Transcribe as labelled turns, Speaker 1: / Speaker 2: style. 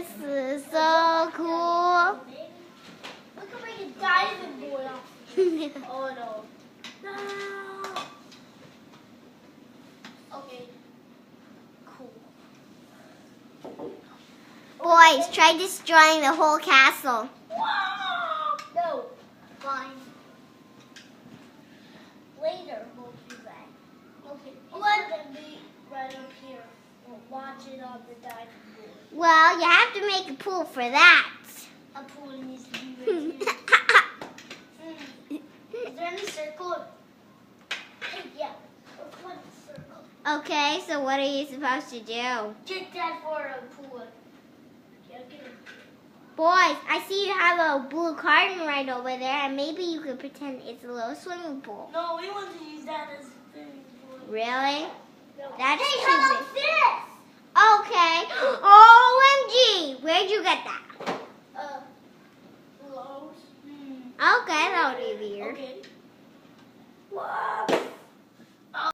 Speaker 1: This is so cool.
Speaker 2: We can make a diamond boy off. Oh no. No. Okay. Cool.
Speaker 1: Boys, try destroying the whole castle.
Speaker 2: No. Fine. Later we'll do that. Okay. Let them be right up here. We'll watch it on the diamond board.
Speaker 1: Well, you have to make a pool for that.
Speaker 2: A pool needs to be right here. Is there any circle? Hey, yeah. Let's put a circle.
Speaker 1: Okay, so what are you supposed to do?
Speaker 2: Get that for a pool. Get it.
Speaker 1: Boys, I see you have a blue carton right over there, and maybe you could pretend it's a little swimming pool.
Speaker 2: No, we want to use that as a swimming pool.
Speaker 1: Really?
Speaker 2: No.
Speaker 1: That's
Speaker 2: hey,
Speaker 1: too
Speaker 2: how
Speaker 1: big.
Speaker 2: about this?
Speaker 1: Okay. OMG! Where'd you get that?
Speaker 2: Lowe's.
Speaker 1: Okay, that would be weird.
Speaker 2: Okay. Wow.